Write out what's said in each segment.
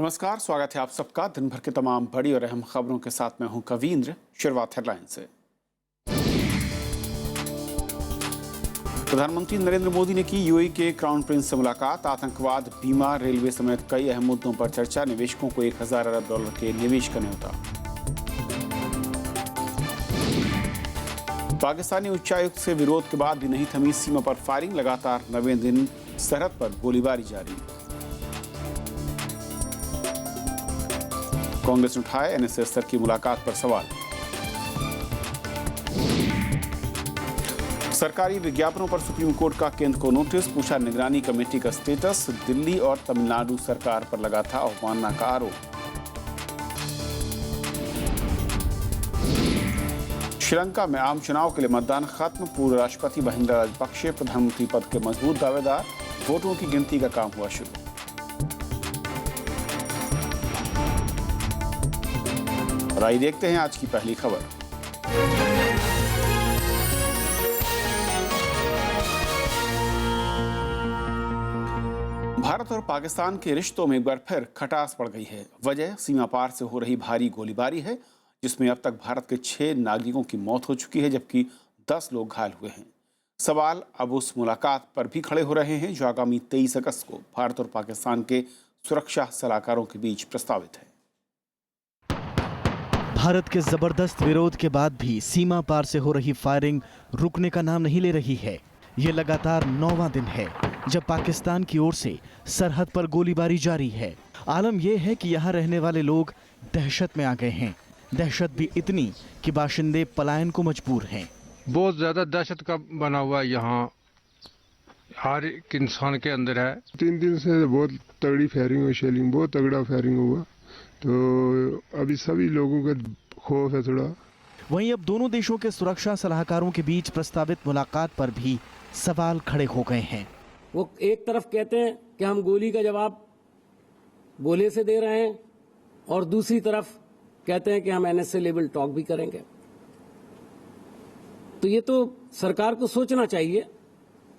नमस्कार, स्वागत है आप सबका दिन भर के तमाम बड़ी और अहम खबरों के साथ मैं हूं कवींद्र। शुरुआत हेडलाइन से। प्रधानमंत्री नरेंद्र मोदी ने की यूएई के क्राउन प्रिंस से मुलाकात। आतंकवाद, बीमा, रेलवे समेत कई अहम मुद्दों पर चर्चा। निवेशकों को 1000 अरब डॉलर के निवेश का न्योता। पाकिस्तानी उच्चायुक्त से विरोध के बाद भी नहीं थमी सीमा पर फायरिंग। लगातार 9वें दिन सरहद पर गोलीबारी जारी। कांग्रेस ने उठाए एनएसए स्तर की मुलाकात पर सवाल। सरकारी विज्ञापनों पर सुप्रीम कोर्ट का केंद्र को नोटिस। पूछा निगरानी कमेटी का स्टेटस। दिल्ली और तमिलनाडु सरकार पर लगा था अवमानना का आरोप। श्रीलंका में आम चुनाव के लिए मतदान खत्म। पूर्व राष्ट्रपति महिंदा राजपक्षे प्रधानमंत्री पद के मजबूत दावेदार। वोटों की गिनती का काम हुआ शुरू। और आइए देखते हैं आज की पहली खबर। भारत और पाकिस्तान के रिश्तों में एक बार फिर खटास पड़ गई है। वजह सीमा पार से हो रही भारी गोलीबारी है, जिसमें अब तक भारत के 6 नागरिकों की मौत हो चुकी है, जबकि 10 लोग घायल हुए हैं। सवाल अब उस मुलाकात पर भी खड़े हो रहे हैं जो आगामी 23 अगस्त को भारत और पाकिस्तान के सुरक्षा सलाहकारों के बीच प्रस्तावित है। भारत के जबरदस्त विरोध के बाद भी सीमा पार से हो रही फायरिंग रुकने का नाम नहीं ले रही है। ये लगातार 9वां दिन है जब पाकिस्तान की ओर से सरहद पर गोलीबारी जारी है। आलम यह है कि यहाँ रहने वाले लोग दहशत में आ गए हैं। दहशत भी इतनी कि बाशिंदे पलायन को मजबूर हैं। बहुत ज्यादा दहशत का बना हुआ यहाँ हर एक इंसान के अंदर है। 3 दिन से बहुत तगड़ी फायरिंग हुई, शेलिंग बहुत तगड़ा फायरिंग हुआ, तो अभी सभी लोगों का खौफ है थोड़ा। वहीं अब दोनों देशों के सुरक्षा सलाहकारों के बीच प्रस्तावित मुलाकात पर भी सवाल खड़े हो गए हैं। वो एक तरफ कहते हैं कि हम गोली का जवाब गोले से दे रहे हैं और दूसरी तरफ कहते हैं कि हम एनएसए लेवल टॉक भी करेंगे। तो ये तो सरकार को सोचना चाहिए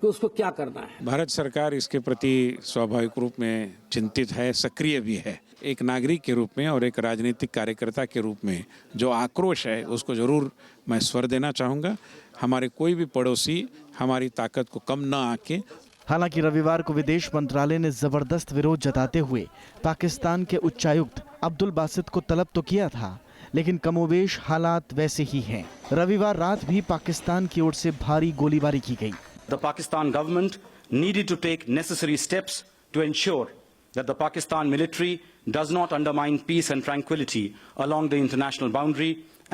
कि उसको क्या करना है। भारत सरकार इसके प्रति स्वाभाविक रूप में चिंतित है, सक्रिय भी है। एक नागरिक के रूप में और एक राजनीतिक कार्यकर्ता के रूप में जो आक्रोश है उसको जरूर मैं स्वर देना चाहूँगा। हमारे कोई भी पड़ोसी हमारी ताकत को कम न आके। हालांकि रविवार को विदेश मंत्रालय ने जबरदस्त विरोध जताते हुए पाकिस्तान के उच्चायुक्त अब्दुल बासित को तलब तो किया था, लेकिन कमोबेश हालात वैसे ही हैं। रविवार रात भी पाकिस्तान की ओर से भारी गोलीबारी की गई। The Pakistan government needed to take necessary steps to ensure that the Pakistan military does not undermine peace and tranquility along the international boundary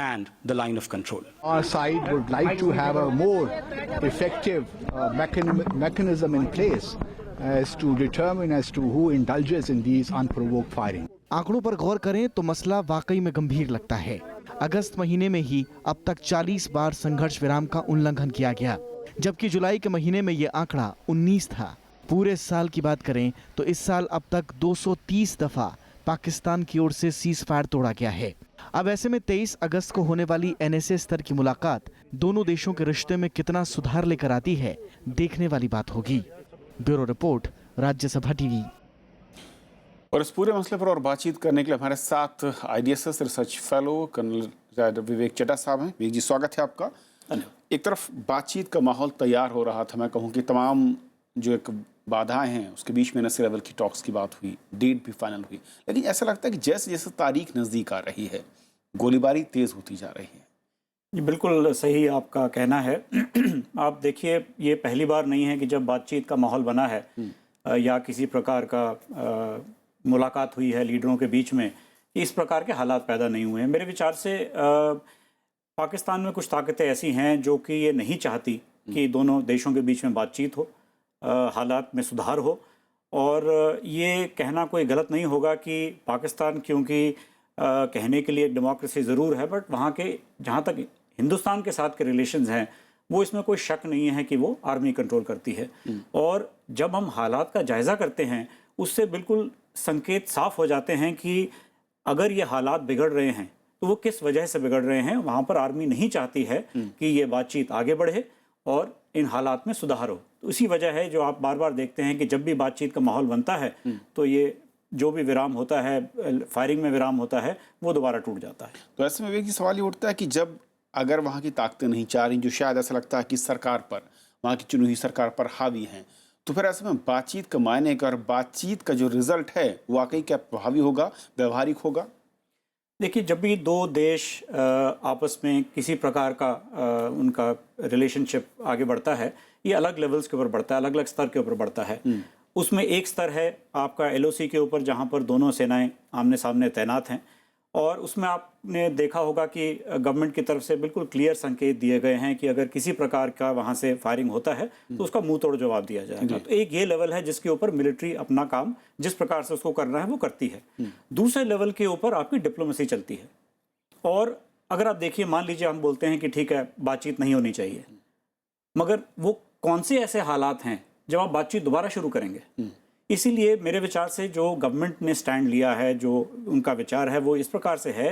and the line of control. Our side would like to have a more effective mechanism in place as to determine as to who indulges in these unprovoked firing. आंकड़ों पर गौर करें तो मसला वाकई में गंभीर लगता है। अगस्त महीने में ही अब तक 40 बार संघर्ष विराम का उल्लंघन किया गया, जबकि जुलाई के महीने में ये आंकड़ा 19 था। पूरे साल की बात करें तो इस साल अब तक 230 दफा पाकिस्तान की ओर से सीज फायर तोड़ा गया है। अब ऐसे में 23 अगस्त को होने वाली एनएसए स्तर की मुलाकात दोनों देशों के रिश्ते में कितना सुधार लेकर आती है, देखने वाली बात होगी। Bureau report, Rajya Sabha TV. और इस पूरे मसले पर और बातचीत करने के लिए हमारे साथ आईडीएसएस रिसर्च फेलो कर्नल विवेक चड्ढा साहब हैं। विवेक जी, स्वागत है आपका। एक तरफ बातचीत का माहौल तैयार हो रहा था, मैं कहूँ कि तमाम जो एक बाधाएं हैं उसके बीच में एनएसए लेवल की टॉक्स की बात हुई, डेट भी फाइनल हुई, लेकिन ऐसा लगता है कि जैसे जैसे तारीख नज़दीक आ रही है गोलीबारी तेज़ होती जा रही है। ये बिल्कुल सही आपका कहना है। आप देखिए, ये पहली बार नहीं है कि जब बातचीत का माहौल बना है या किसी प्रकार का मुलाकात हुई है लीडरों के बीच में, इस प्रकार के हालात पैदा नहीं हुए हैं। मेरे विचार से पाकिस्तान में कुछ ताकतें ऐसी हैं जो कि ये नहीं चाहती कि दोनों देशों के बीच में बातचीत हो, हालात में सुधार हो। और ये कहना कोई गलत नहीं होगा कि पाकिस्तान, क्योंकि कहने के लिए एक डेमोक्रेसी ज़रूर है, बट वहाँ के जहाँ तक हिंदुस्तान के साथ के रिलेशंस हैं वो इसमें कोई शक नहीं है कि वो आर्मी कंट्रोल करती है। और जब हम हालात का जायज़ा करते हैं उससे बिल्कुल संकेत साफ हो जाते हैं कि अगर ये हालात बिगड़ रहे हैं तो वो किस वजह से बिगड़ रहे हैं। वहाँ पर आर्मी नहीं चाहती है कि ये बातचीत आगे बढ़े और इन हालात में सुधार हो। तो इसी वजह है जो आप बार बार देखते हैं कि जब भी बातचीत का माहौल बनता है तो ये जो भी विराम होता है, फायरिंग में विराम होता है, वो दोबारा टूट जाता है। तो ऐसे में विवेक जी सवाल ये उठता है कि जब अगर वहाँ की ताकतें नहीं चाह रही, जो शायद ऐसा लगता है कि सरकार पर, वहाँ की चुनी हुई सरकार पर हावी हैं, तो फिर ऐसे में बातचीत का मायने का और बातचीत का जो रिजल्ट है वाकई क्या प्रभावी होगा, व्यवहारिक होगा? देखिए, जब भी दो देश आपस में किसी प्रकार का उनका रिलेशनशिप आगे बढ़ता है, ये अलग लेवल्स के ऊपर बढ़ता है, अलग अलग स्तर के ऊपर बढ़ता है। उसमें एक स्तर है आपका LOC के ऊपर, जहाँ पर दोनों सेनाएं आमने सामने तैनात हैं, और उसमें आपने देखा होगा कि गवर्नमेंट की तरफ से बिल्कुल क्लियर संकेत दिए गए हैं कि अगर किसी प्रकार का वहाँ से फायरिंग होता है तो उसका मुंह तोड़ जवाब दिया जाएगा। तो एक ये लेवल है जिसके ऊपर मिलिट्री अपना काम जिस प्रकार से उसको करना है वो करती है। दूसरे लेवल के ऊपर आपकी डिप्लोमेसी चलती है। और अगर आप देखिए, मान लीजिए हम बोलते हैं कि ठीक है बातचीत नहीं होनी चाहिए, मगर वो कौन से ऐसे हालात हैं जब आप बातचीत दोबारा शुरू करेंगे? इसीलिए मेरे विचार से जो गवर्नमेंट ने स्टैंड लिया है, जो उनका विचार है, वो इस प्रकार से है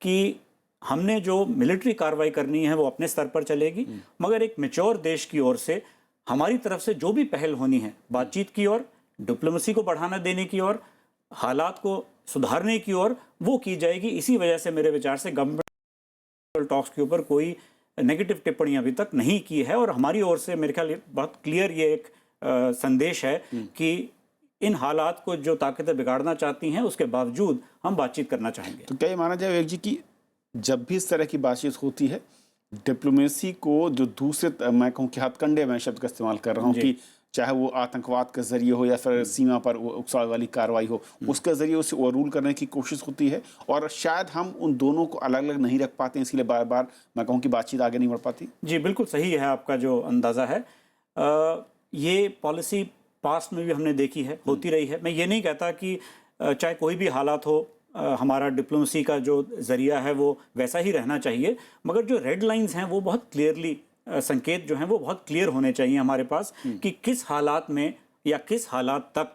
कि हमने जो मिलिट्री कार्रवाई करनी है वो अपने स्तर पर चलेगी, मगर एक मैच्योर देश की ओर से हमारी तरफ से जो भी पहल होनी है बातचीत की ओर, डिप्लोमेसी को बढ़ाना देने की ओर, हालात को सुधारने की ओर, वो की जाएगी। इसी वजह से मेरे विचार से गवर्नमेंट टॉक्स के ऊपर कोई नेगेटिव टिप्पणी अभी तक नहीं की है, और हमारी ओर से मेरे ख्याल बहुत क्लियर ये एक संदेश है कि इन हालात को जो ताकतें बिगाड़ना चाहती हैं उसके बावजूद हम बातचीत करना चाहेंगे। तो क्या ये माना जाए विवेक जी कि जब भी इस तरह की बातचीत होती है, डिप्लोमेसी को जो दूसरे, मैं कहूँ कि हथकंडे, मैं शब्द का इस्तेमाल कर रहा हूँ, कि चाहे वो आतंकवाद के जरिए हो या फिर सीमा पर उकसावे वाली कार्रवाई हो, उसके जरिए उसे ओवररूल करने की कोशिश होती है, और शायद हम उन दोनों को अलग अलग नहीं रख पाते, इसलिए बार बार मैं कहूँ कि बातचीत आगे नहीं बढ़ पाती। जी बिल्कुल सही है आपका जो अंदाज़ा है। ये पॉलिसी पास्ट में भी हमने देखी है, होती रही है। मैं ये नहीं कहता कि चाहे कोई भी हालात हो, हमारा डिप्लोमेसी का जो जरिया है वो वैसा ही रहना चाहिए, मगर जो रेड लाइंस हैं वो बहुत क्लियरली, संकेत जो हैं वो बहुत क्लियर होने चाहिए हमारे पास कि किस हालात में या किस हालात तक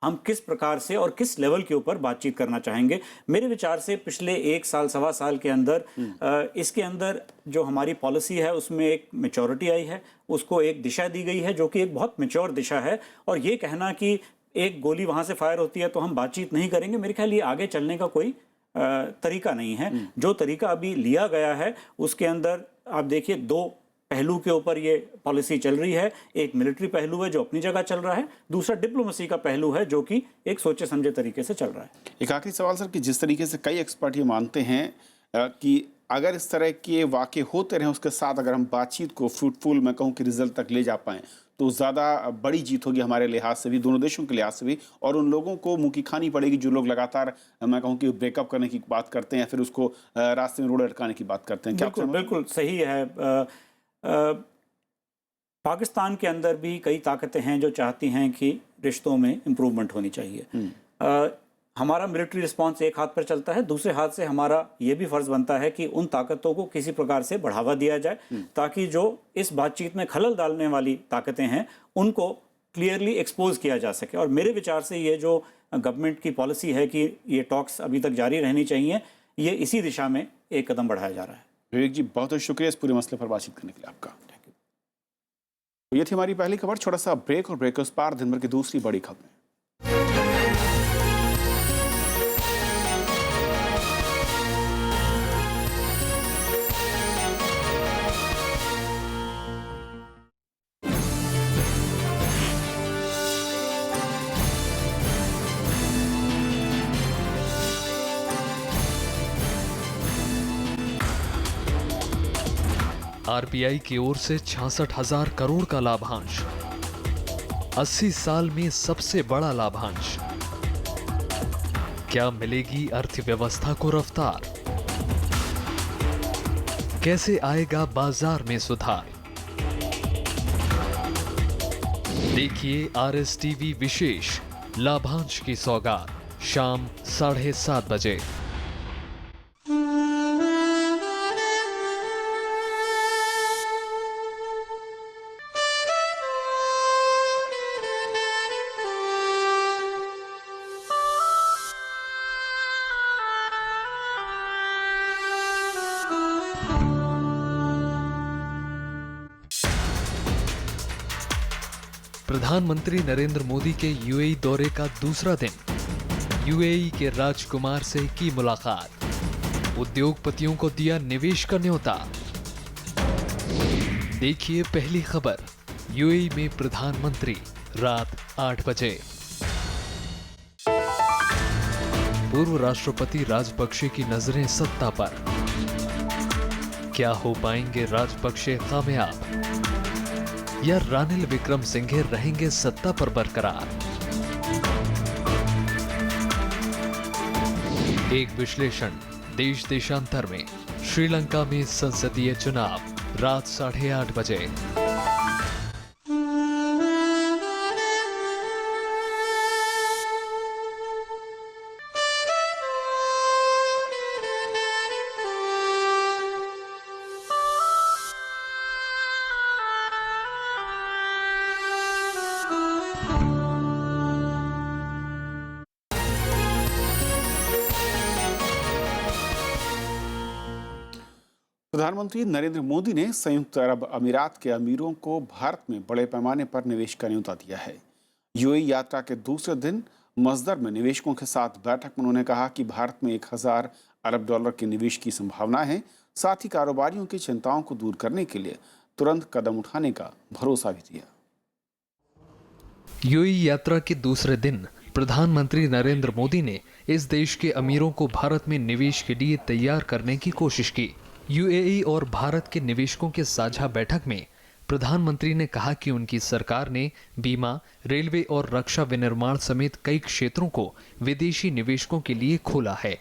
हम किस प्रकार से और किस लेवल के ऊपर बातचीत करना चाहेंगे। मेरे विचार से पिछले 1 साल सवा साल के अंदर इसके अंदर जो हमारी पॉलिसी है उसमें एक मैच्योरिटी आई है, उसको एक दिशा दी गई है जो कि एक बहुत मैच्योर दिशा है। और ये कहना कि एक गोली वहाँ से फायर होती है तो हम बातचीत नहीं करेंगे, मेरे ख्याल ये आगे चलने का कोई तरीका नहीं है। जो तरीका अभी लिया गया है उसके अंदर आप देखिए 2 पहलू के ऊपर ये पॉलिसी चल रही है। एक मिलिट्री पहलू है जो अपनी जगह चल रहा है, दूसरा डिप्लोमेसी का पहलू है जो कि एक सोचे समझे तरीके से चल रहा है। एक आखिरी सवाल सर, कि जिस तरीके से कई एक्सपर्ट ये मानते हैं कि अगर इस तरह के वाक़े होते रहें, उसके साथ अगर हम बातचीत को फ्रूटफुल, मैं कहूँ कि रिजल्ट तक ले जा पाएँ, तो ज़्यादा बड़ी जीत होगी हमारे लिहाज से भी, दोनों देशों के लिहाज से भी, और उन लोगों को मुँह की खानी पड़ेगी जो लोग लगातार, मैं कहूँ कि ब्रेकअप करने की बात करते हैं या फिर उसको रास्ते में रोड अटकाने की बात करते हैं। क्या बिल्कुल सही है। पाकिस्तान के अंदर भी कई ताकतें हैं जो चाहती हैं कि रिश्तों में इम्प्रूवमेंट होनी चाहिए। हमारा मिलिट्री रिस्पांस एक हाथ पर चलता है, दूसरे हाथ से हमारा ये भी फर्ज बनता है कि उन ताकतों को किसी प्रकार से बढ़ावा दिया जाए ताकि जो इस बातचीत में खलल डालने वाली ताकतें हैं उनको क्लियरली एक्सपोज किया जा सके। और मेरे विचार से ये जो गवर्नमेंट की पॉलिसी है कि ये टॉक्स अभी तक जारी रहनी चाहिए, ये इसी दिशा में एक कदम बढ़ाया जा रहा है। विवेक जी, बहुत बहुत शुक्रिया इस पूरे मसले पर बातचीत करने के लिए आपका। तो ये थी हमारी पहली खबर। छोटा सा ब्रेक, और ब्रेक के उस पार दिन भर की दूसरी बड़ी खबरें। आरबीआई की ओर से 66,000 करोड़ का लाभांश, 80 साल में सबसे बड़ा लाभांश। क्या मिलेगी अर्थव्यवस्था को रफ्तार? कैसे आएगा बाजार में सुधार? देखिए RSTV विशेष लाभांश की सौगात, शाम 7:30 बजे। प्रधानमंत्री नरेंद्र मोदी के यूएई दौरे का दूसरा दिन, यूएई के राजकुमार से की मुलाकात, उद्योगपतियों को दिया निवेश का न्योता। देखिए पहली खबर, यूएई में प्रधानमंत्री, रात 8 बजे। पूर्व राष्ट्रपति राजपक्षे की नजरें सत्ता पर, क्या हो पाएंगे राजपक्षे कामयाब या रानिल विक्रमसिंघे रहेंगे सत्ता पर बरकरार? एक विश्लेषण देश देशांतर में, श्रीलंका में संसदीय चुनाव, रात 8:30 बजे। प्रधानमंत्री नरेंद्र मोदी ने संयुक्त अरब अमीरात के अमीरों को भारत में बड़े पैमाने पर निवेश का न्योता दिया है। यूएई यात्रा के दूसरे दिन मस्दर में निवेशकों के साथ बैठक में उन्होंने कहा कि भारत में 1000 अरब डॉलर के निवेश की संभावना है। साथ ही कारोबारियों की चिंताओं को दूर करने के लिए तुरंत कदम उठाने का भरोसा भी दिया। यूएई यात्रा के दूसरे दिन प्रधानमंत्री नरेंद्र मोदी ने इस देश के अमीरों को भारत में निवेश के लिए तैयार करने की कोशिश की। यूएई और भारत के निवेशकों के साझा बैठक में प्रधानमंत्री ने कहा कि उनकी सरकार ने बीमा, रेलवे और रक्षा विनिर्माण समेत कई क्षेत्रों को विदेशी निवेशकों के लिए खोला है।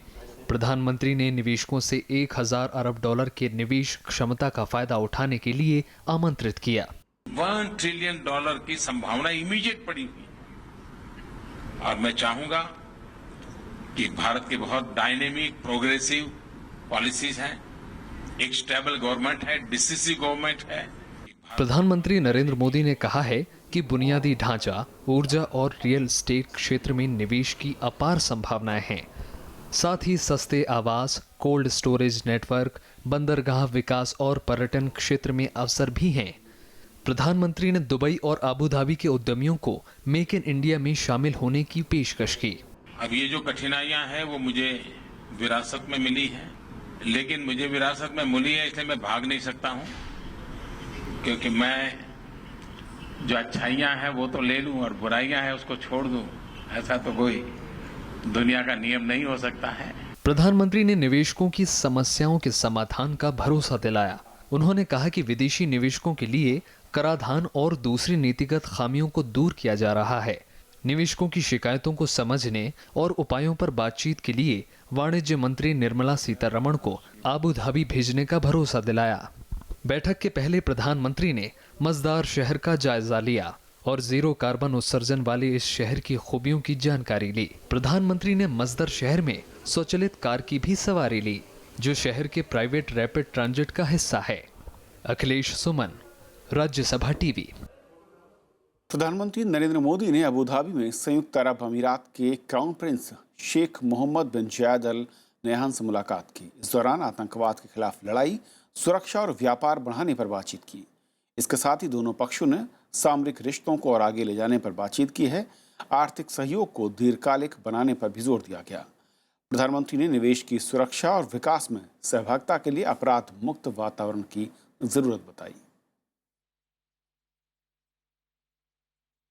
प्रधानमंत्री ने निवेशकों से 1000 अरब डॉलर के निवेश क्षमता का फायदा उठाने के लिए आमंत्रित किया। $1 ट्रिलियन की संभावना इमीडिएट पड़ी हुई, और मैं चाहूंगा कि भारत के बहुत डायनेमिक प्रोग्रेसिव पॉलिसीज हैं, एक स्टेबल गवर्नमेंट है, डिसिसिव गवर्नमेंट है। प्रधानमंत्री नरेंद्र मोदी ने कहा है कि बुनियादी ढांचा, ऊर्जा और रियल एस्टेट क्षेत्र में निवेश की अपार संभावनाएं हैं। साथ ही सस्ते आवास, कोल्ड स्टोरेज नेटवर्क, बंदरगाह विकास और पर्यटन क्षेत्र में अवसर भी हैं। प्रधानमंत्री ने दुबई और अबू धाबी के उद्यमियों को मेक इन इंडिया में शामिल होने की पेशकश की। अब ये जो कठिनाइयां हैं वो मुझे विरासत में मिली है, लेकिन मुझे विरासत में मिली है इसलिए मैं भाग नहीं सकता हूं, क्योंकि मैं जो अच्छाइयां हैं वो तो ले लूं और बुराइयां हैं उसको छोड़ दूं, ऐसा तो कोई दुनिया का नियम नहीं हो सकता है। प्रधानमंत्री ने निवेशकों की समस्याओं के समाधान का भरोसा दिलाया। उन्होंने कहा कि विदेशी निवेशकों के लिए कराधान और दूसरी नीतिगत खामियों को दूर किया जा रहा है। निवेशकों की शिकायतों को समझने और उपायों पर बातचीत के लिए वाणिज्य मंत्री निर्मला सीतारमण को अबू धाबी भेजने का भरोसा दिलाया। बैठक के पहले प्रधानमंत्री ने मज़दार शहर का जायजा लिया और जीरो कार्बन उत्सर्जन वाले इस शहर की खूबियों की जानकारी ली। प्रधानमंत्री ने मज़दर शहर में स्वचालित कार की भी सवारी ली, जो शहर के प्राइवेट रैपिड ट्रांजिट का हिस्सा है। अखिलेश सुमन, राज्यसभा टीवी। प्रधानमंत्री नरेंद्र मोदी ने अबू धाबी में संयुक्त अरब अमीरात के क्राउन प्रिंस शेख मोहम्मद बिन जायद अल नहयान से मुलाकात की। इस दौरान आतंकवाद के खिलाफ लड़ाई, सुरक्षा और व्यापार बढ़ाने पर बातचीत की। इसके साथ ही दोनों पक्षों ने सामरिक रिश्तों को और आगे ले जाने पर बातचीत की है। आर्थिक सहयोग को दीर्घकालिक बनाने पर भी जोर दिया गया। प्रधानमंत्री ने निवेश की सुरक्षा और विकास में सहभागिता के लिए अपराध मुक्त वातावरण की जरूरत बताई।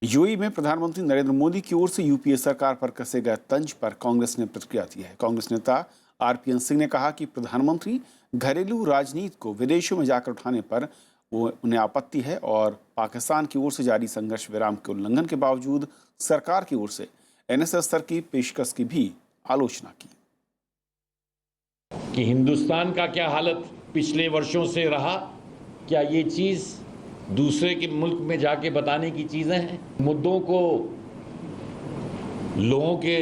यूएई में प्रधानमंत्री नरेंद्र मोदी की ओर से यूपीए सरकार पर कसे गए तंज पर कांग्रेस ने प्रतिक्रिया दी है। कांग्रेस नेता आरपीएन सिंह ने कहा कि प्रधानमंत्री घरेलू राजनीति को विदेशों में जाकर उठाने पर उन्हें आपत्ति है और पाकिस्तान की ओर से जारी संघर्ष विराम के उल्लंघन के बावजूद सरकार की ओर से एनएसए स्तर की पेशकश की भी आलोचना की। कि हिंदुस्तान का क्या हालत पिछले वर्षों से रहा, क्या ये चीज दूसरे के मुल्क में जाके बताने की चीजें हैं? मुद्दों को लोगों के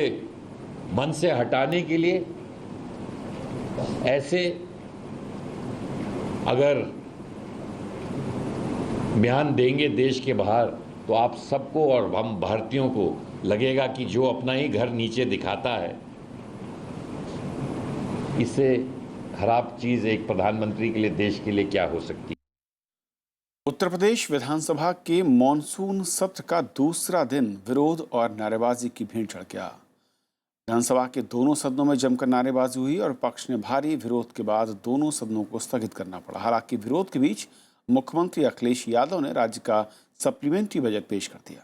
मन से हटाने के लिए ऐसे अगर बयान देंगे देश के बाहर, तो आप सबको और हम भारतीयों को लगेगा कि जो अपना ही घर नीचे दिखाता है, इससे खराब चीज एक प्रधानमंत्री के लिए, देश के लिए क्या हो सकती है। उत्तर प्रदेश विधानसभा के मॉनसून सत्र का दूसरा दिन विरोध और नारेबाजी की भीड़ चढ़ गया। विधानसभा के दोनों सदनों में जमकर नारेबाजी हुई और विपक्ष ने भारी विरोध के बाद दोनों सदनों को स्थगित करना पड़ा। हालांकि विरोध के बीच मुख्यमंत्री अखिलेश यादव ने राज्य का सप्लीमेंट्री बजट पेश कर दिया।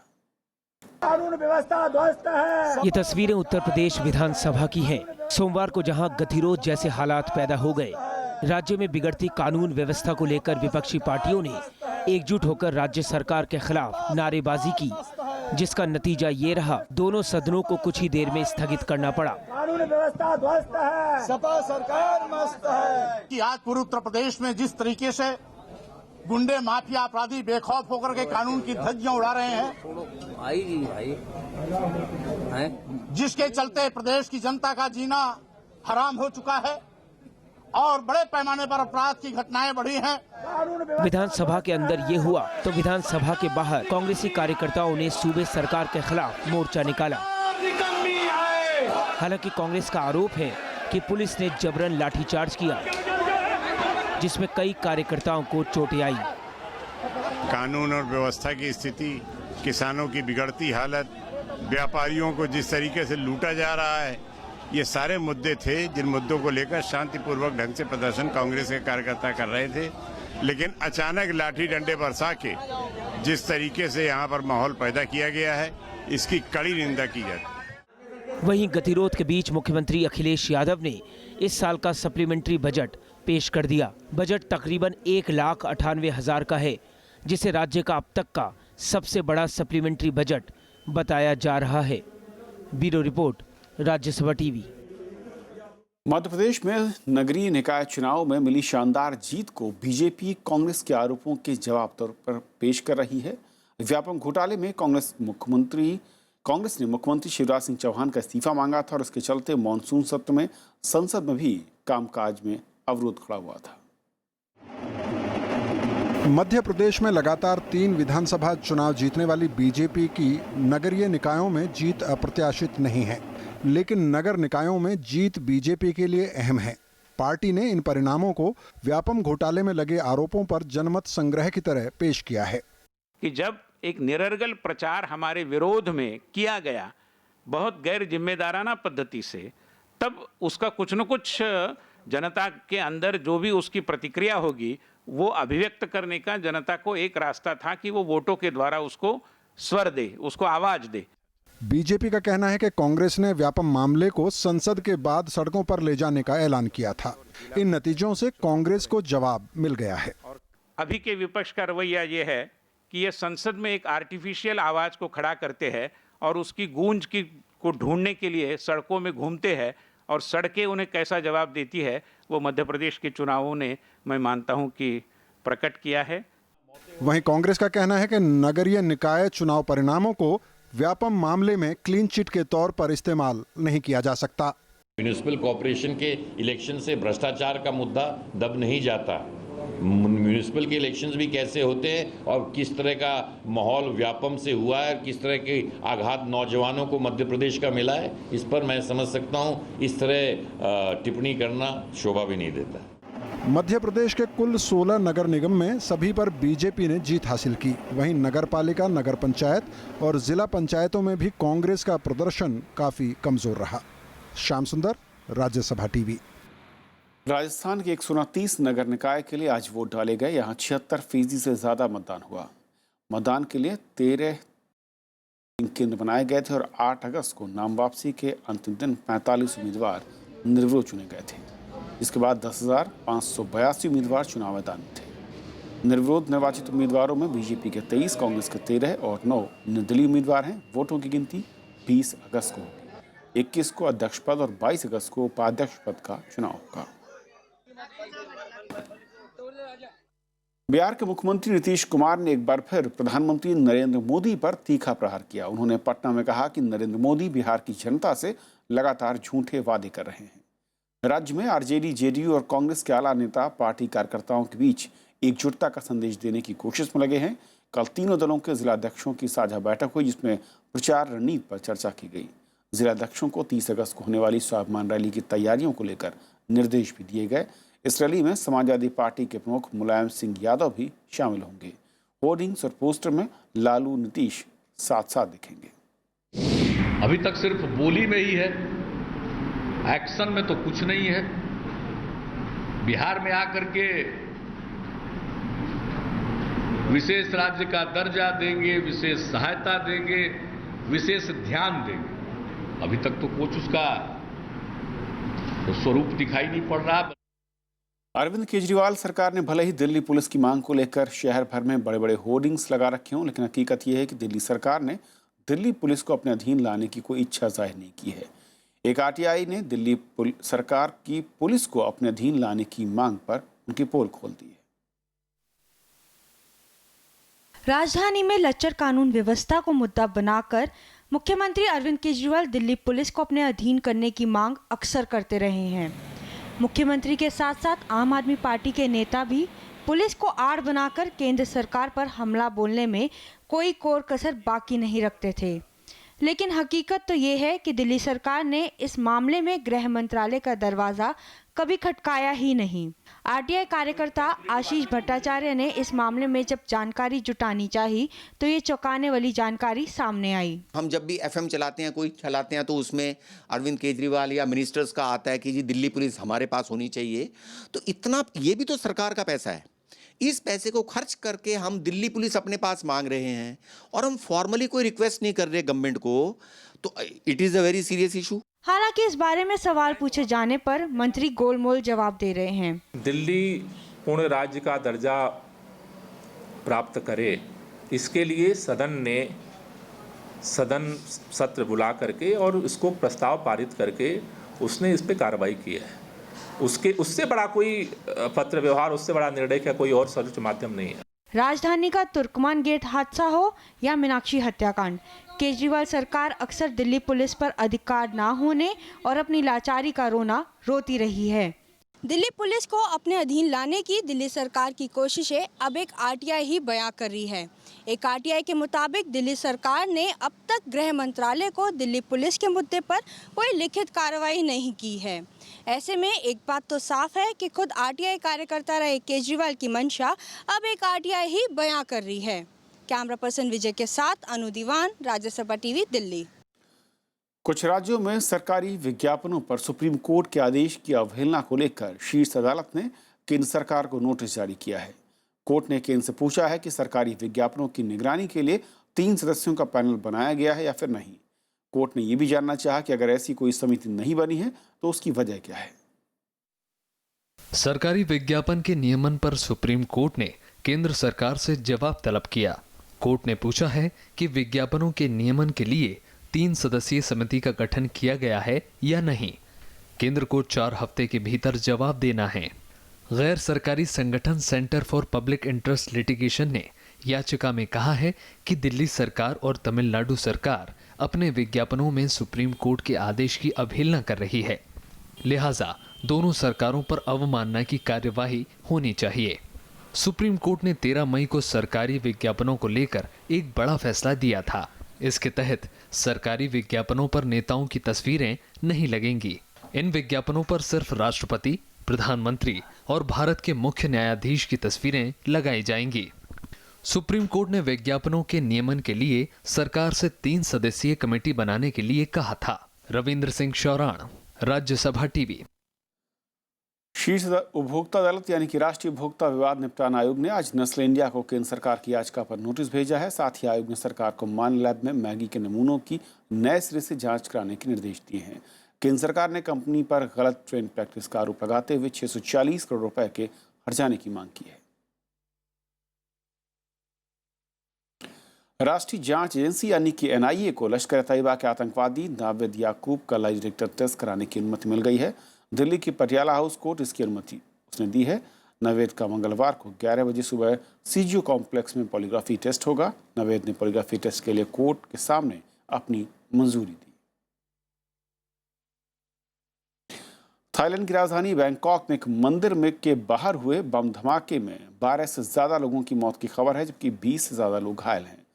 कानून व्यवस्था ध्वस्त है। ये तस्वीरें उत्तर प्रदेश विधानसभा की हैं। सोमवार को जहां गतिरोध जैसे हालात पैदा हो गए, राज्य में बिगड़ती कानून व्यवस्था को लेकर विपक्षी पार्टियों ने एकजुट होकर राज्य सरकार के खिलाफ नारेबाजी की, जिसका नतीजा ये रहा, दोनों सदनों को कुछ ही देर में स्थगित करना पड़ा। कानून व्यवस्था ध्वस्त है, सपा सरकार मस्त है। कि आज पूर्व उत्तर प्रदेश में जिस तरीके से गुंडे माफिया अपराधी बेखौफ होकर के कानून की धज्जियां उड़ा रहे हैं, जिसके चलते प्रदेश की जनता का जीना हराम हो चुका है और बड़े पैमाने पर अपराध की घटनाएं बढ़ी हैं। विधानसभा के अंदर ये हुआ तो विधानसभा के बाहर कांग्रेसी कार्यकर्ताओं ने सूबे सरकार के खिलाफ मोर्चा निकाला। हालांकि कांग्रेस का आरोप है कि पुलिस ने जबरन लाठीचार्ज किया, जिसमें कई कार्यकर्ताओं को चोटें आई। कानून और व्यवस्था की स्थिति, किसानों की बिगड़ती हालत, व्यापारियों को जिस तरीके से लूटा जा रहा है, ये सारे मुद्दे थे जिन मुद्दों को लेकर शांतिपूर्वक ढंग से प्रदर्शन कांग्रेस के कार्यकर्ता कर रहे थे। लेकिन अचानक लाठी डंडे बरसा के जिस तरीके से यहाँ पर माहौल पैदा किया गया है, इसकी कड़ी निंदा की जाती है। वहीं गतिरोध के बीच मुख्यमंत्री अखिलेश यादव ने इस साल का सप्लीमेंट्री बजट पेश कर दिया। बजट तकरीबन 1,98,000 का है, जिसे राज्य का अब तक का सबसे बड़ा सप्लीमेंट्री बजट बताया जा रहा है। Bureau report, Rajya Sabha TV. Madhya Pradesh में नगरीय निकाय चुनाव में मिली शानदार जीत को बीजेपी कांग्रेस के आरोपों के जवाब तौर पर पेश कर रही है। व्यापम घोटाले में कांग्रेस ने मुख्यमंत्री शिवराज सिंह चौहान का इस्तीफा मांगा था और इसके चलते मानसून सत्र में संसद में भी कामकाज में अवरोध खड़ा हुआ था। मध्य प्रदेश में लगातार 3 विधानसभा चुनाव जीतने वाली बीजेपी की नगरीय निकायों में जीत अप्रत्याशित नहीं है, लेकिन नगर निकायों में जीत बीजेपी के लिए अहम है। पार्टी ने इन परिणामों को व्यापम घोटाले में लगे आरोपों पर जनमत संग्रह की तरह पेश किया है कि जब एक निरर्गल प्रचार हमारे विरोध में किया गया बहुत गैर जिम्मेदाराना पद्धति से, तब उसका कुछ न कुछ जनता के अंदर जो भी उसकी प्रतिक्रिया होगी वो अभिव्यक्त करने का जनता को एक रास्ता था कि वो वोटों के द्वारा उसको स्वर दे, उसको आवाज दे। बीजेपी का कहना है कि कांग्रेस ने व्यापम मामले को संसद के बाद सड़कों पर ले जाने का ऐलान किया था। इन नतीजों से कांग्रेस को जवाब मिल गया है। अभी के विपक्ष का रवैया ये है कि ये संसद में एक आर्टिफिशियल आवाज को खड़ा करते हैं और उसकी गूंज को ढूंढने के लिए सड़कों में घूमते हैं, और सड़कें उन्हें कैसा जवाब देती है वो मध्य प्रदेश के चुनावों ने, मैं मानता हूं कि प्रकट किया है। वहीं कांग्रेस का कहना है कि नगरीय निकाय चुनाव परिणामों को व्यापम मामले में क्लीन चिट के तौर पर इस्तेमाल नहीं किया जा सकता। म्यूनिसिपल कॉर्पोरेशन के इलेक्शन से भ्रष्टाचार का मुद्दा दब नहीं जाता। म्यूनिसिपल के इलेक्शंस भी कैसे होते हैं और किस तरह का माहौल व्यापम से हुआ है, किस तरह के आघात नौजवानों को मध्य प्रदेश का मिला है, इस पर मैं समझ सकता हूं। इस तरह टिप्पणी करना शोभा भी नहीं देता। मध्य प्रदेश के कुल 16 नगर निगम में सभी पर बीजेपी ने जीत हासिल की। वहीं नगर पालिका, नगर पंचायत और जिला पंचायतों में भी कांग्रेस का प्रदर्शन काफी कमजोर रहा। श्याम सुंदर, राज्यसभा टीवी। राजस्थान के 129 नगर निकाय के लिए आज वोट डाले गए। यहाँ 76% से ज्यादा मतदान हुआ। मतदान के लिए 13 केंद्र बनाए गए थे और 8 अगस्त को नाम वापसी के अंतिम दिन 45 उम्मीदवार निर्विरोध चुने गए थे, जिसके बाद 10,582 उम्मीदवार चुनाव मैदान में थे। निर्विरोध निर्वाचित उम्मीदवारों में बीजेपी के 23, कांग्रेस के 13 और 9 निर्दलीय उम्मीदवार हैं। वोटों की गिनती 20 अगस्त को होगी। 21 को अध्यक्ष पद और 22 अगस्त को उपाध्यक्ष पद का चुनाव होगा। बिहार के मुख्यमंत्री नीतीश कुमार ने एक बार फिर प्रधानमंत्री नरेंद्र मोदी पर तीखा प्रहार किया। उन्होंने पटना में कहा कि नरेंद्र मोदी बिहार की जनता से लगातार झूठे वादे कर रहे हैं। राज्य में आरजेडी, जेडीयू और कांग्रेस के आला नेता पार्टी कार्यकर्ताओं के बीच एकजुटता का संदेश देने की कोशिश में लगे हैं। कल तीनों दलों के जिलाध्यक्षों की साझा बैठक हुई, जिसमें प्रचार रणनीति पर चर्चा की गई। जिलाध्यक्षों को 30 अगस्त को होने वाली स्वाभिमान रैली की तैयारियों को लेकर निर्देश भी दिए गए। इस रैली में समाजवादी पार्टी के प्रमुख मुलायम सिंह यादव भी शामिल होंगे। होर्डिंग्स और पोस्टर में लालू, नीतीश साथ साथ दिखेंगे। अभी तक सिर्फ बोली में ही है एक्शन में तो कुछ नहीं है। बिहार में आकर के विशेष राज्य का दर्जा देंगे, विशेष सहायता देंगे, विशेष ध्यान देंगे, अभी तक तो कुछ उसका स्वरूप दिखाई नहीं पड़ रहा। अरविंद केजरीवाल सरकार ने भले ही दिल्ली पुलिस की मांग को लेकर शहर भर में बड़े बड़े होर्डिंग्स लगा रखे हों, लेकिन हकीकत यह है कि दिल्ली सरकार ने दिल्ली पुलिस को अपने अधीन लाने की कोई इच्छा जाहिर नहीं की है। एक आरटीआई ने दिल्ली सरकार की पुलिस को अपने अधीन लाने की मांग पर उनकी पोल खोल दी है। राजधानी में लच्चर कानून व्यवस्था को मुद्दा बनाकर मुख्यमंत्री अरविंद केजरीवाल दिल्ली पुलिस को अपने अधीन करने की मांग अक्सर करते रहे हैं। मुख्यमंत्री के साथ साथ आम आदमी पार्टी के नेता भी पुलिस को आड़ बनाकर केंद्र सरकार पर हमला बोलने में कोई कोर कसर बाकी नहीं रखते थे। लेकिन हकीकत तो ये है कि दिल्ली सरकार ने इस मामले में गृह मंत्रालय का दरवाजा कभी खटकाया ही नहीं। आरटीआई कार्यकर्ता आशीष भट्टाचार्य ने इस मामले में जब जानकारी जुटानी चाहिए तो ये चौंकाने वाली जानकारी सामने आई। हम जब भी एफएम चलाते हैं, कोई चलाते हैं, तो उसमें अरविंद केजरीवाल या मिनिस्टर्स का आता है कि जी दिल्ली पुलिस हमारे पास होनी चाहिए। तो इतना, ये भी तो सरकार का पैसा है। इस पैसे को खर्च करके हम दिल्ली पुलिस अपने पास मांग रहे हैं और हम फॉर्मली कोई रिक्वेस्ट नहीं कर रहे गवर्नमेंट को, तो it is a very serious issue. हालांकि इस बारे में सवाल पूछे जाने पर मंत्री गोलमोल जवाब दे रहे हैं। दिल्ली पूर्ण राज्य का दर्जा प्राप्त करे, इसके लिए सदन सत्र बुला करके और इसको प्रस्ताव पारित करके उसने इस पे कार्रवाई की है। उससे बड़ा कोई पत्र व्यवहार, उससे बड़ा निर्णय का कोई और सर्वोच्च माध्यम नहीं है। राजधानी का तुर्कमान गेट हादसा हो या मीनाक्षी हत्याकांड, केजरीवाल सरकार अक्सर दिल्ली पुलिस पर अधिकार न होने और अपनी लाचारी का रोना रोती रही है। दिल्ली पुलिस को अपने अधीन लाने की दिल्ली सरकार की कोशिशें अब एक आरटीआई ही बयां कर रही है। एक आरटीआई के मुताबिक दिल्ली सरकार ने अब तक गृह मंत्रालय को दिल्ली पुलिस के मुद्दे पर कोई लिखित कार्रवाई नहीं की है। ऐसे में एक बात तो साफ है कि खुद आरटीआई कार्यकर्ता रहे केजरीवाल की मंशा अब एक आरटीआई ही बयां कर रही है। कैमरा पर्सन विजय के साथ अनु दीवान, राज्यसभा टीवी, दिल्ली। कुछ राज्यों में सरकारी विज्ञापनों पर सुप्रीम कोर्ट के आदेश की अवहेलना को लेकर शीर्ष अदालत ने केंद्र सरकार को नोटिस जारी किया है। कोर्ट ने केंद्र से पूछा है कि सरकारी विज्ञापनों की निगरानी के लिए 3 सदस्यों का पैनल बनाया गया है या फिर नहीं। कोर्ट ने यह भी जानना चाहा कि अगर ऐसी कोई समिति नहीं बनी है तो उसकी वजह क्या है। सरकारी विज्ञापन के नियमन पर सुप्रीम कोर्ट ने केंद्र सरकार से जवाब तलब किया। कोर्ट ने पूछा है कि विज्ञापनों के नियमन के लिए 3 सदस्यीय समिति का गठन किया गया है या नहीं। केंद्र को 4 हफ्ते के भीतर जवाब देना है। गैर सरकारी संगठन centre for public interest litigation ने याचिका में कहा है कि दिल्ली सरकार और तमिलनाडु सरकार अपने विज्ञापनों में सुप्रीम कोर्ट के आदेश की अवहेलना कर रही है, लिहाजा दोनों सरकारों पर अवमानना की कार्यवाही होनी चाहिए। सुप्रीम कोर्ट ने 13 मई को सरकारी विज्ञापनों को लेकर एक बड़ा फैसला दिया था। इसके तहत सरकारी विज्ञापनों पर नेताओं की तस्वीरें नहीं लगेंगी। इन विज्ञापनों पर सिर्फ राष्ट्रपति, प्रधानमंत्री और भारत के मुख्य न्यायाधीश की तस्वीरें लगाई जाएंगी। सुप्रीम कोर्ट ने विज्ञापनों के नियमन के लिए सरकार से 3 सदस्यीय कमेटी बनाने के लिए कहा था। रविंद्र सिंह शौराण, राज्यसभा टीवी। शीर्ष उपभोक्ता अदालत यानी कि राष्ट्रीय उपभोक्ता विवाद निपटान आयोग ने आज नेस्ले इंडिया को केंद्र सरकार की याचिका पर नोटिस भेजा है। साथ ही आयोग ने सरकार को मान लैब में मैगी के नमूनों की नए सिरे से जांच कराने के निर्देश दिए हैं। केंद्र सरकार ने कंपनी पर गलत ट्रेड प्रैक्टिस का आरोप लगाते हुए 640 करोड़ रुपए के हर्जाने की मांग की है। राष्ट्रीय जांच एजेंसी यानी कि एनआईए को लश्कर तैयबा के आतंकवादी नावेद याकूब का लाई डिटेक्टर टेस्ट कराने की अनुमति मिल गई है। दिल्ली की पटियाला हाउस कोर्ट इसकी अनुमति उसने दी है। नवेद का मंगलवार को 11 बजे सुबह सीजीओ कॉम्प्लेक्स में पॉलीग्राफी टेस्ट होगा। नवेद ने पॉलीग्राफी टेस्ट के लिए कोर्ट के सामने अपनी मंजूरी दी। थाईलैंड की राजधानी बैंकॉक में एक मंदिर में के बाहर हुए बम धमाके में 12 से ज्यादा लोगों की मौत की खबर है, जबकि 20 से ज्यादा लोग घायल हैं।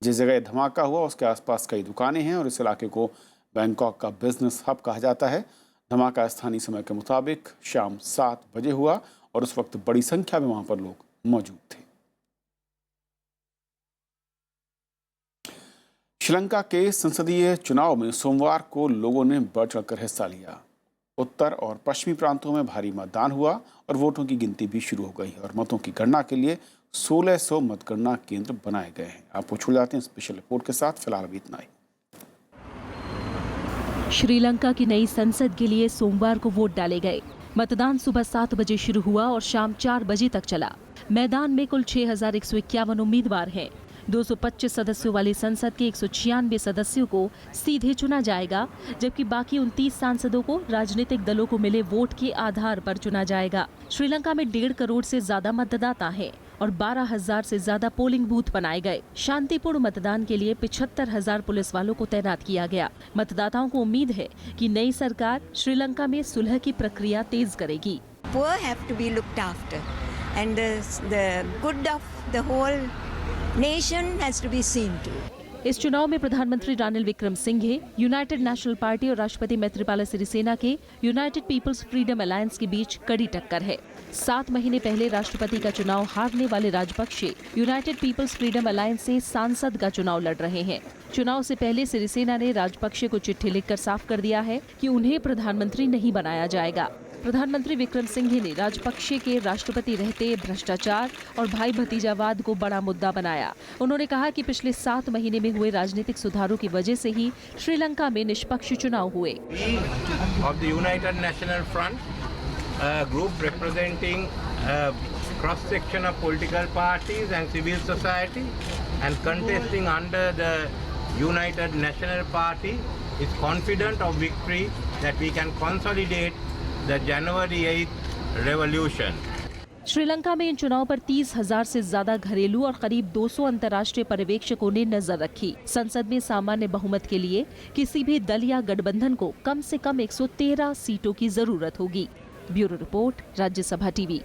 जिस जगह धमाका हुआ उसके आसपास कई दुकानें हैं और इस इलाके को बैंकॉक का बिजनेस हब कहा जाता है। धमाका स्थानीय समय के मुताबिक शाम 7 बजे हुआ और उस वक्त बड़ी संख्या में वहां पर लोग मौजूद थे। श्रीलंका के संसदीय चुनाव में सोमवार को लोगों ने बढ़ चढ़कर हिस्सा लिया। उत्तर और पश्चिमी प्रांतों में भारी मतदान हुआ और वोटों की गिनती भी शुरू हो गई और मतों की गणना के लिए 1600 मतगणना केंद्र बनाए गए हैं। आपको छोड़ जाते हैं स्पेशल रिपोर्ट के साथ। फिलहाल अभी इतना ही। श्रीलंका की नई संसद के लिए सोमवार को वोट डाले गए। मतदान सुबह 7 बजे शुरू हुआ और शाम 4 बजे तक चला। मैदान में कुल 6151 उम्मीदवार हैं। 225 सदस्यों वाली संसद के 196 सदस्यों को सीधे चुना जाएगा, जबकि बाकी 29 सांसदों को राजनीतिक दलों को मिले वोट के आधार पर चुना जाएगा। श्रीलंका में 1.5 करोड़ से ज्यादा मतदाता हैं और 12,000 से ज्यादा पोलिंग बूथ बनाए गए। शांतिपूर्ण मतदान के लिए 75,000 पुलिस वालों को तैनात किया गया। मतदाताओं को उम्मीद है कि नई सरकार श्रीलंका में सुलह की प्रक्रिया तेज करेगी। Poor have to be looked after, and the good of the whole nation has to be seen to. इस चुनाव में प्रधानमंत्री Ranil Wickremesinghe, United national party और राष्ट्रपति मैत्रीपाला सिरिसेना के यूनाइटेड पीपल्स फ्रीडम अलायंस के बीच कड़ी टक्कर है। 7 महीने पहले राष्ट्रपति का चुनाव हारने वाले Rajapaksa United People's Freedom Alliance से सांसद का चुनाव लड़ रहे हैं। चुनाव से पहले सिरिसेना ने राजपक्षे को चिट्ठी लिखकर साफ कर दिया है कि उन्हें प्रधानमंत्री नहीं बनाया जाएगा। प्रधानमंत्री विक्रमसिंघे ने राजपक्षे के राष्ट्रपति रहते भ्रष्टाचार और भाई भतीजावाद को बड़ा मुद्दा बनाया। उन्होंने कहा कि पिछले 7 महीने में हुए राजनीतिक सुधारों की वजह से ही श्रीलंका में निष्पक्ष चुनाव हुए। Of the United National Front, a group representing a cross section of political parties and civil society and contesting under the United National Party is confident of victory that we can consolidate the January 8th revolution. Sri Lanka में इन चुनाव पर 30,000 से ज्यादा घरेलू और करीब 200 अंतर्राष्ट्रीय पर्यवेक्षकों ने नजर रखी। संसद में सामान्य बहुमत के लिए किसी भी दल या गठबंधन को कम से कम 113 सीटों की जरूरत होगी। Bureau report, Rajya Sabha TV.